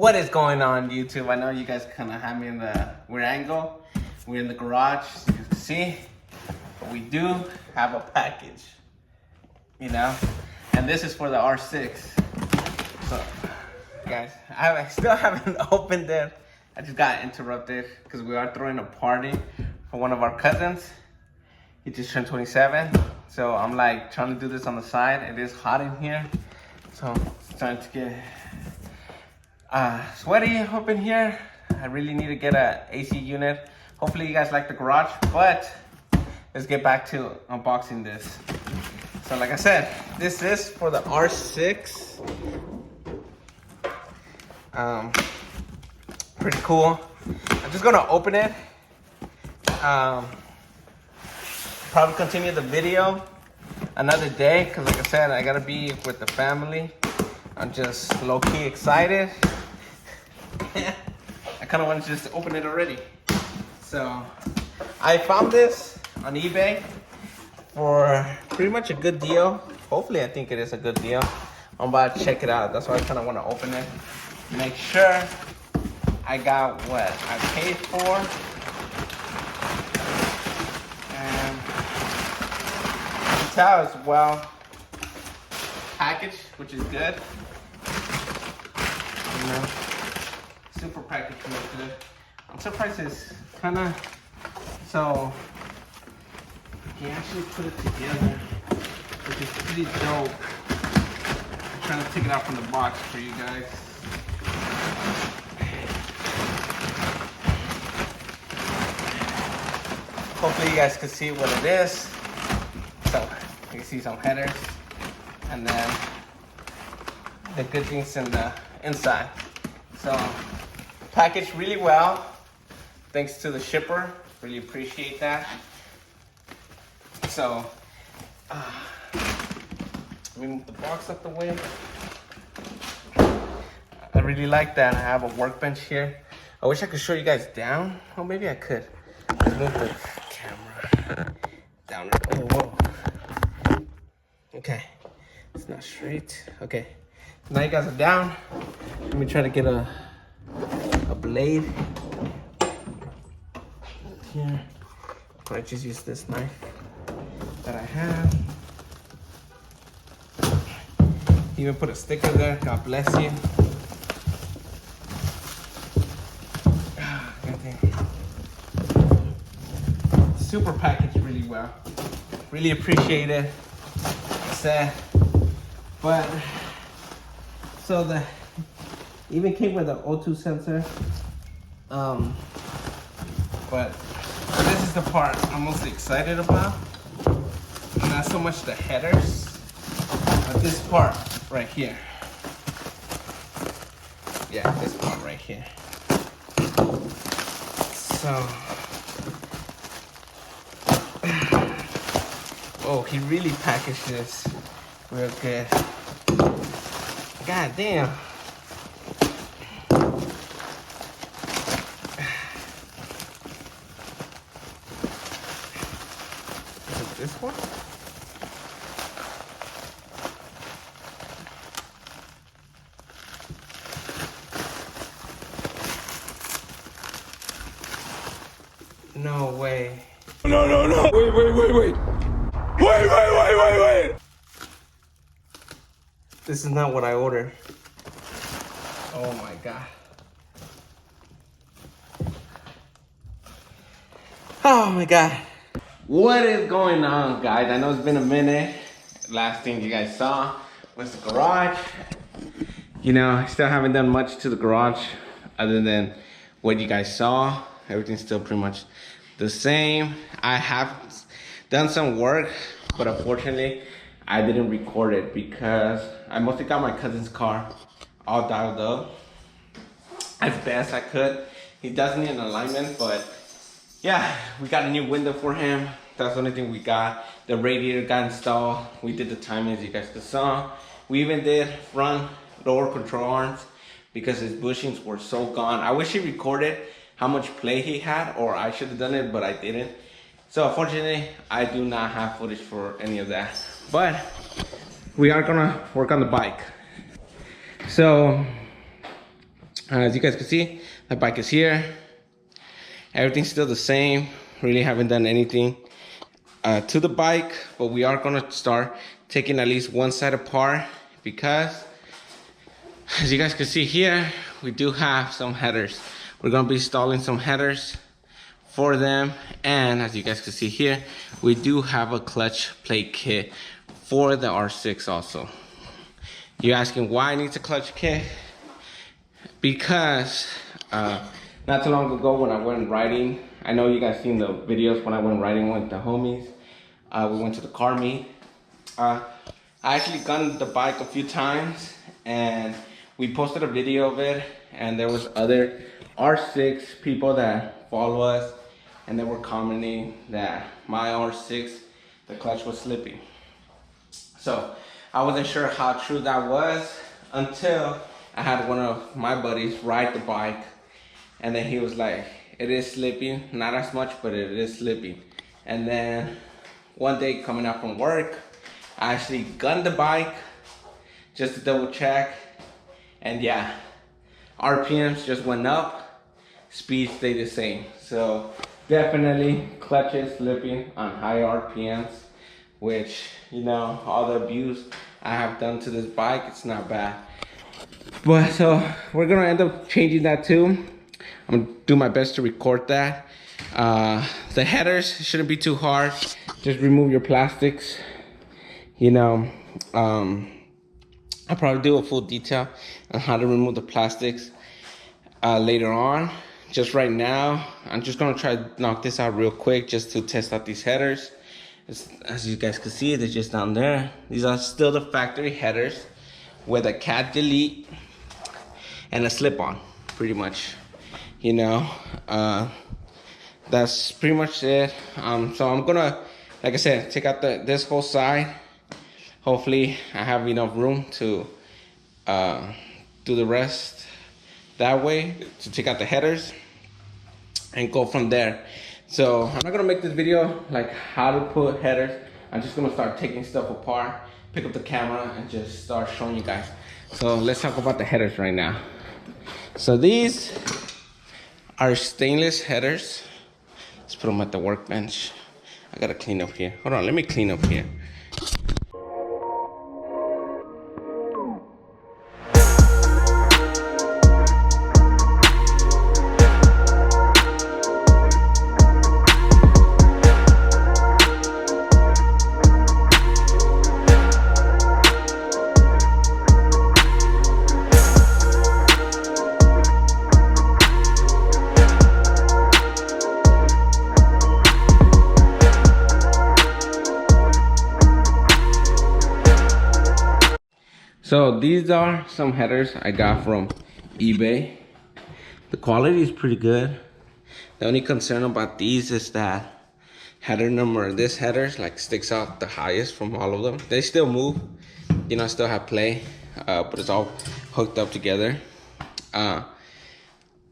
What is going on, YouTube? I know you guys kind of have me in the weird angle. We're in the garage, as you can see. But we do have a package, you know? And this is for the R6. So, guys, I still haven't opened it. I just got interrupted because we are throwing a party for one of our cousins. He just turned 27. So I'm like trying to do this on the side. It is hot in here. So it's starting to get sweaty up in here. I really need to get a AC unit. Hopefully you guys like the garage, but let's get back to unboxing this. So like I said, this is for the R6. Pretty cool. I'm just gonna open it. Probably continue the video another day, because like I said, I gotta be with the family. I'm just low-key excited. I kind of want to just open it already. So I found this on eBay for pretty much a good deal. Hopefully I think it is a good deal. I'm about to check it out. That's why I kind of want to open it. Make sure I got what I paid for. And you can tell it's well packaged, which is good. You know, super packaged looks good. I'm surprised it's kind of, so you actually put it together, which is pretty dope. I'm trying to take it out from the box for you guys. Hopefully you guys can see what it is. So you can see some headers, and then the good things in the inside. So packaged really well. Thanks to the shipper. Really appreciate that. So let me move the box out the way. I really like that. I have a workbench here. I wish I could show you guys down. Oh, maybe I could. Let's move the camera down. Oh, whoa. Okay. It's not straight. Okay. Now you guys are down. Let me try to get a blade here. I just use this knife that I have. Even put a sticker there. God bless you. Super packaged really well. Really appreciate it. But so the even came with an O2 sensor. But this is the part I'm most excited about. Not so much the headers, but this part right here. Yeah, this part right here. So, oh, he really packaged this real good. God damn. Is it this one? No way. No. Wait. This is not what I ordered. Oh my God. Oh my God. What is going on, guys? I know it's been a minute. Last thing you guys saw was the garage. You know, I still haven't done much to the garage other than what you guys saw. Everything's still pretty much the same. I have done some work, but unfortunately, I didn't record it because I mostly got my cousin's car all dialed up as best I could. He does need an alignment, but yeah, we got a new window for him. That's the only thing we got. The radiator got installed. We did the timing as you guys just saw. We even did front door control arms because his bushings were so gone. I wish he recorded how much play he had, or I should have done it, but I didn't. So unfortunately, I do not have footage for any of that. But we are gonna work on the bike. So As you guys can see, the bike is here. Everything's still the same. Really haven't done anything to the bike, but we are gonna start taking at least one side apart because, as you guys can see here, we do have some headers. We're gonna be installing some headers for them, and as you guys can see here, we do have a clutch plate kit for the R6 also. You're asking why I need a clutch kit? Because not too long ago when I went riding, I know you guys seen the videos when I went riding with the homies. We went to the car meet. I actually gunned the bike a few times and we posted a video of it, and there was other R6 people that follow us and they were commenting that my R6, the clutch was slipping. So I wasn't sure how true that was until I had one of my buddies ride the bike, and then he was like, it is slipping, not as much, but it is slipping. And then one day coming out from work, I actually gunned the bike just to double check, and yeah, RPMs just went up, speed stayed the same. So definitely clutches slipping on high RPMs, which, you know, all the abuse I have done to this bike, it's not bad. But so we're gonna end up changing that too. I'm gonna do my best to record that. The headers shouldn't be too hard. Just remove your plastics. You know, I'll probably do a full detail on how to remove the plastics later on. Just right now, I'm just gonna try to knock this out real quick just to test out these headers. As you guys can see, they're just down there. These are still the factory headers with a cat delete and a slip-on, pretty much. You know, that's pretty much it. So I'm gonna, like I said, take out this whole side. Hopefully I have enough room to do the rest that way, to take out the headers and go from there. So I'm not gonna make this video like how to put headers. I'm just gonna start taking stuff apart, pick up the camera and just start showing you guys. So let's talk about the headers right now. So these are stainless headers. Let's put them at the workbench. I gotta clean up here. Hold on, let me clean up here. So these are some headers I got from eBay. The quality is pretty good. The only concern about these is that header number, this header like sticks out the highest from all of them. They still move, you know, still have play, but it's all hooked up together. I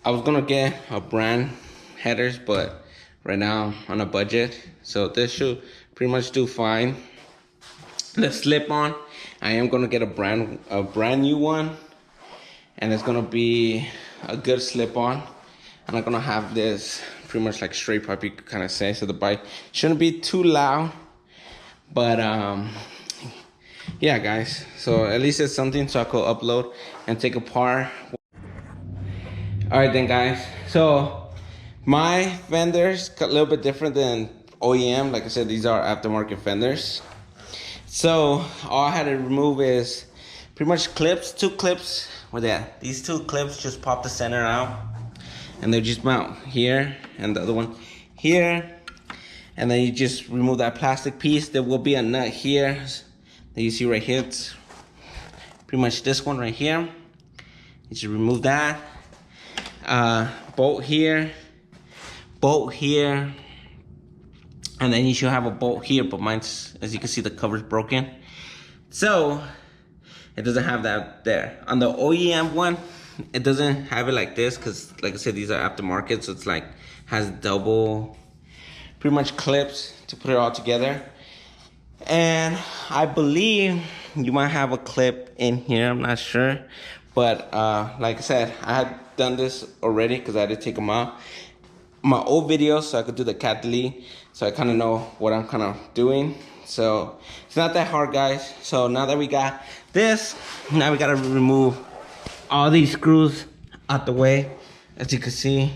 was gonna get a brand headers, but right now I'm on a budget, so this should pretty much do fine. The slip-on, I am gonna get a brand new one, and it's gonna be a good slip-on. I'm not gonna have this pretty much like straight pipe, you could kind of say, so the bike shouldn't be too loud. But yeah, guys. So at least it's something so I could upload and take apart. All right, then, guys. So my fenders a little bit different than OEM. Like I said, these are aftermarket fenders. So all I had to remove is pretty much clips, 2 clips. Where they at? These 2 clips just pop the center out, and they just mount here, and the other one here. And then you just remove that plastic piece. There will be a nut here that you see right here. It's pretty much this one right here. You just remove that. Bolt here, and then you should have a bolt here, but mine's, as you can see, the cover's broken, so it doesn't have that there. On the OEM one, it doesn't have it like this, because like I said, these are aftermarket, so it's like has double pretty much clips to put it all together. And I believe you might have a clip in here, I'm not sure, But like I said, I had done this already because I had to take them out. My old videos so I could do the cat delete, so I kind of know what I'm kind of doing. So it's not that hard, guys. So now that we got this, now we gotta remove all these screws out the way. As you can see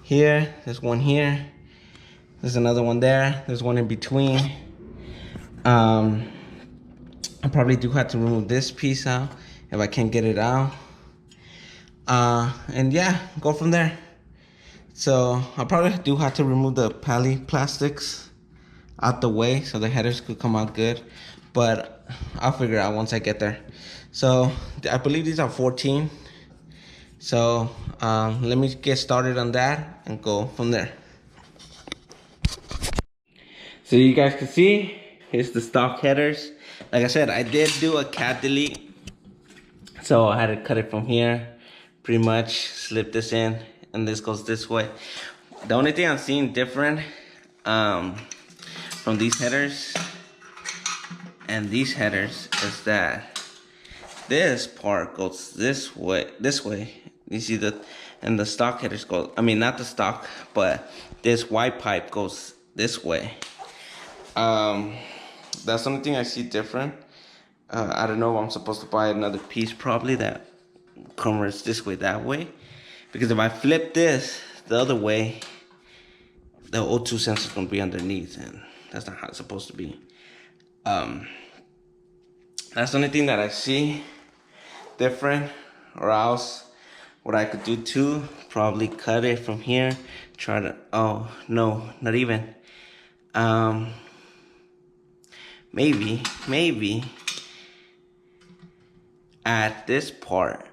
here, there's one here, there's another one there, there's one in between. I probably do have to remove this piece out if I can't get it out. And yeah, go from there. So I probably do have to remove the poly plastics out the way so the headers could come out good, but I'll figure it out once I get there. So I believe these are 14. So let me get started on that and go from there. So you guys can see, here's the stock headers. Like I said, I did do a cat delete, so I had to cut it from here, pretty much slip this in, and this goes this way. The only thing I'm seeing different from these headers and these headers is that this part goes this way. You see and the stock headers go, I mean, not the stock, but this white pipe goes this way. That's the only thing I see different. I don't know if I'm supposed to buy another piece probably that covers this way, that way. Because if I flip this the other way, the O2 sensor is going to be underneath, and that's not how it's supposed to be. That's the only thing that I see different, or else what I could do too, probably cut it from here, try to, oh no, not even. Maybe add this part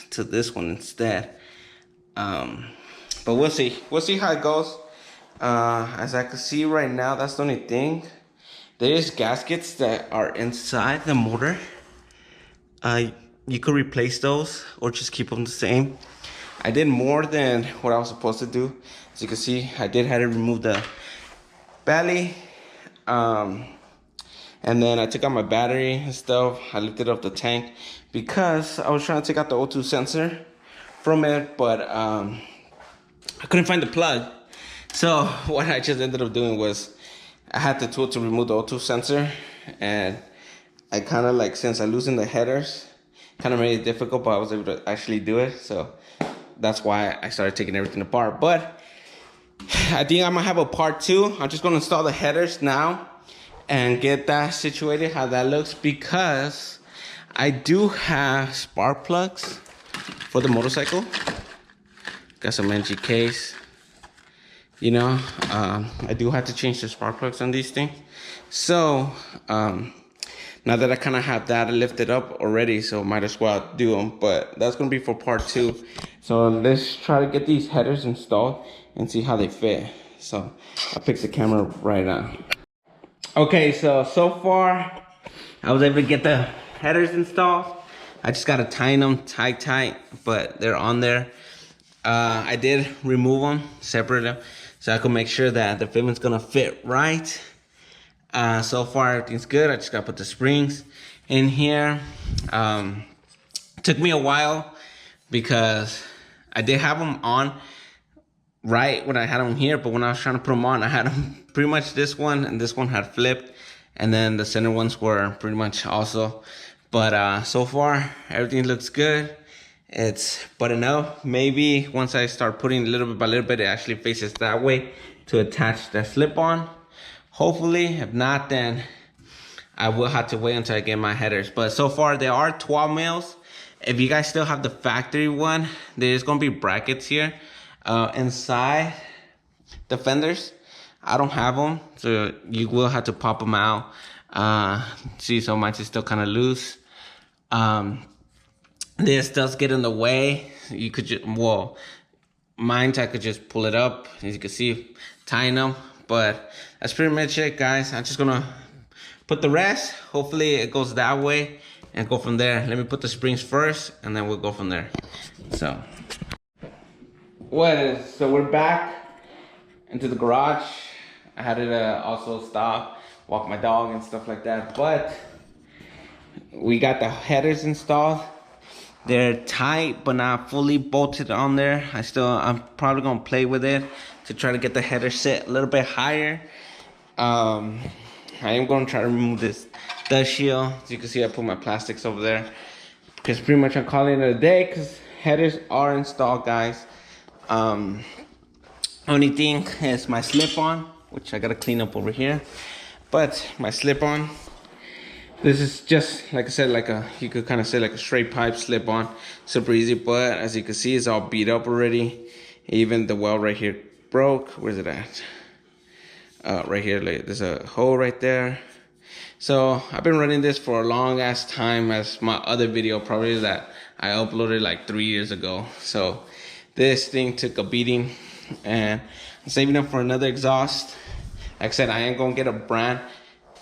to this one instead. But we'll see how it goes. As I can see right now, that's the only thing. There is gaskets that are inside the motor. You could replace those or just keep them the same. I did more than what I was supposed to do. As you can see, I did have to remove the belly. And then I took out my battery and stuff. I lifted up the tank because I was trying to take out the O2 sensor from it, but I couldn't find the plug. So what I just ended up doing was I had the tool to remove the O2 sensor, and I kind of like, since I loosened the headers, kind of made it difficult, but I was able to actually do it. So that's why I started taking everything apart. But I think I'm gonna have a part 2. I'm just gonna install the headers now and get that situated, how that looks, because I do have spark plugs for the motorcycle. Got some NGKs, you know. I do have to change the spark plugs on these things. So now that I kind of have that lifted up already, so might as well do them, but that's gonna be for part 2. So let's try to get these headers installed and see how they fit. So I'll pick the camera right now. Okay, so far I was able to get the headers installed. I just gotta tighten them tight, but they're on there. I did remove them, separate them, so I could make sure that the fittment's gonna fit right. So far everything's good. I just gotta put the springs in here. Took me a while because I did have them on right when I had them here, but when I was trying to put them on, I had them pretty much this one and this one had flipped, and then the center ones were pretty much also. But so far everything looks good. It's buttoned up. Maybe once I start putting little bit by little bit, it actually faces that way to attach the slip on. Hopefully, if not, then I will have to wait until I get my headers. But so far they are 12 mils. If you guys still have the factory one, there's gonna be brackets here inside the fenders. I don't have them, so you will have to pop them out. See, so mine's is still kind of loose. This does get in the way. You could just, well, mine's I could just pull it up, as you can see, tying them. But that's pretty much it, guys. I'm just gonna put the rest. Hopefully it goes that way and go from there. Let me put the springs first and then we'll go from there. So we're back into the garage. I had to also stop, walk my dog and stuff like that, but we got the headers installed. They're tight, but not fully bolted on there. I'm probably gonna play with it to try to get the header set a little bit higher. I am gonna try to remove this dust shield. As you can see, I put my plastics over there because pretty much I'm calling it a day because headers are installed, guys. Only thing is my slip-on, which I gotta clean up over here. But my slip-on, this is just, like I said, you could kind of say like a straight pipe slip-on. Super easy, but as you can see, it's all beat up already. Even the weld right here broke. Where's it at? Right here, like, there's a hole right there. So I've been running this for a long ass time, as my other video probably that I uploaded like 3 years ago. So this thing took a beating, and I'm saving up for another exhaust. Like I said, I am gonna get a brand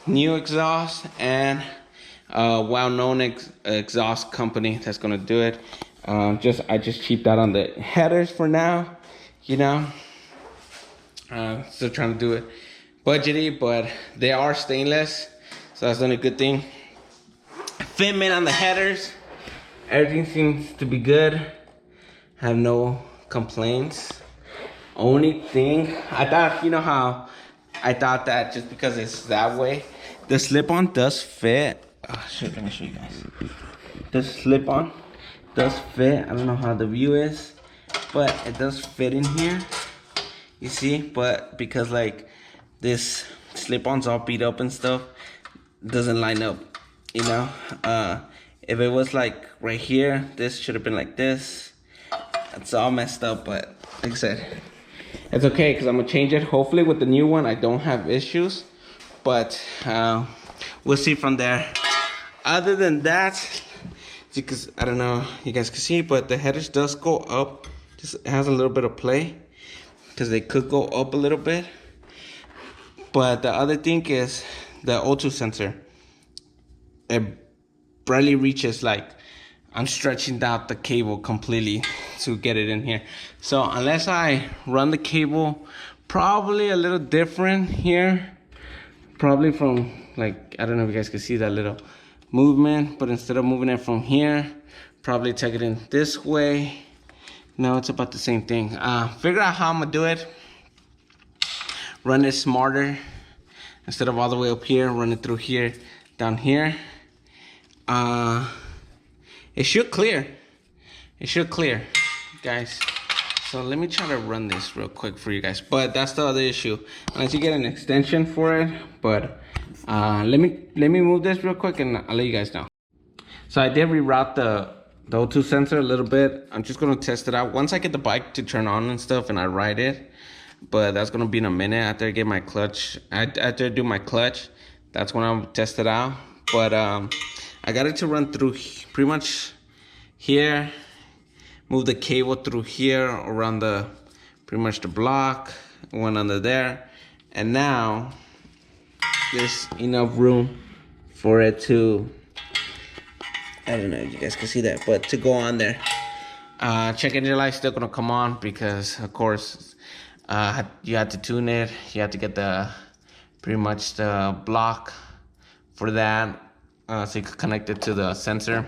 new exhaust and a well-known exhaust company that's gonna do it. I just cheaped out on the headers for now, you know. Still trying to do it budgety, but they are stainless, so that's the only good thing. Fitment on the headers, everything seems to be good. Have no complaints. Only thing, I thought, you know how I thought that just because it's that way, the slip-on does fit. Oh shit, let me show you guys. The slip-on does fit. I don't know how the view is, but it does fit in here. You see, but because like this slip-on's all beat up and stuff, it doesn't line up, you know. If it was like right here, this should have been like this. It's all messed up, but like I said, it's okay because I'm gonna change it. Hopefully with the new one I don't have issues, but we'll see from there. Other than that, because I don't know you guys can see, but the headers does go up. Just it has a little bit of play because they could go up a little bit. But the other thing is the O2 sensor. It barely reaches, like I'm stretching out the cable completely to get it in here. So unless I run the cable probably a little different here, probably from like, I don't know if you guys can see that little movement, but instead of moving it from here, probably take it in this way. No, it's about the same thing. Figure out how I'm gonna do it. Run it smarter. Instead of all the way up here, run it through here, down here. It should clear. It should clear, guys. So let me try to run this real quick for you guys. But that's the other issue. Unless you get an extension for it. But let me move this real quick and I'll let you guys know. So I did reroute the O2 sensor a little bit. I'm just gonna test it out once I get the bike to turn on and stuff and I ride it. But that's gonna be in a minute after I get my clutch. After I do my clutch, that's when I'll test it out. But I got it to run through pretty much here. Move the cable through here around the pretty much the block, one under there, and now there's enough room for it to, I don't know if you guys can see that, but to go on there. Check engine light still gonna come on because of course you have to tune it. You have to get the pretty much the block for that, so you can connect it to the sensor.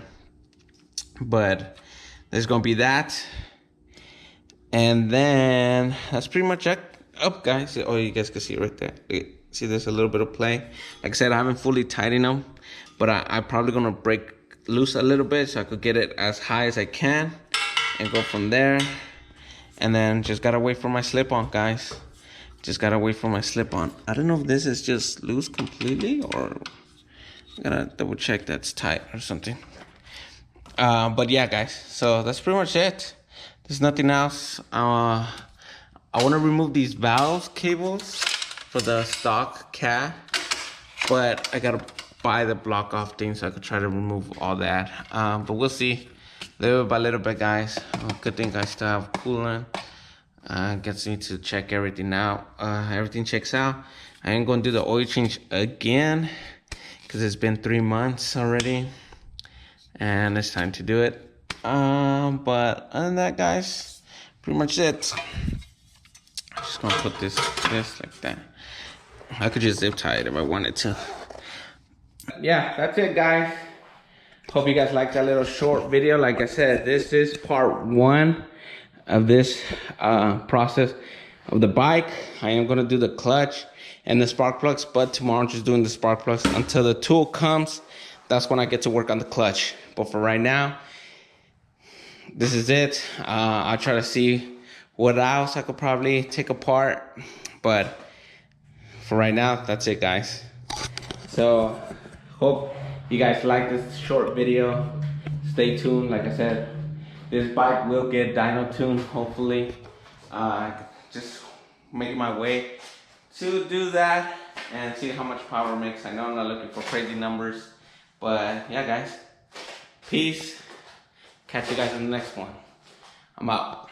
But there's gonna be that, and then that's pretty much it up, guys. Oh, you guys can see it right there. See, there's a little bit of play. Like I said, I haven't fully tightened them, but I'm probably gonna break loose a little bit so I could get it as high as I can and go from there. And then just gotta wait for my slip-on, guys. Just gotta wait for my slip-on. I don't know if this is just loose completely or I gotta double check that's tight or something. But yeah, guys, so that's pretty much it. There's nothing else. I want to remove these valves cables for the stock cat, but I gotta buy the block off thing so I could try to remove all that. But we'll see, little by little bit, guys. Good thing I still have coolant. Gets me to check everything out. Everything checks out. I ain't gonna do the oil change again because it's been 3 months already. And it's time to do it. But other than that, guys, pretty much it. I'm just gonna put this like that. I could just zip tie it if I wanted to. Yeah, that's it, guys. Hope you guys liked that little short video. Like I said, this is part 1 of this process of the bike. I am gonna do the clutch and the spark plugs, but tomorrow I'm just doing the spark plugs until the tool comes. That's when I get to work on the clutch. But for right now, this is it. I'll try to see what else I could probably take apart, but for right now, that's it, guys. So hope you guys like this short video. Stay tuned. Like I said, this bike will get dyno tuned, hopefully. Just making my way to do that and see how much power it makes. I know I'm not looking for crazy numbers, but yeah, guys, peace. Catch you guys in the next one. I'm out.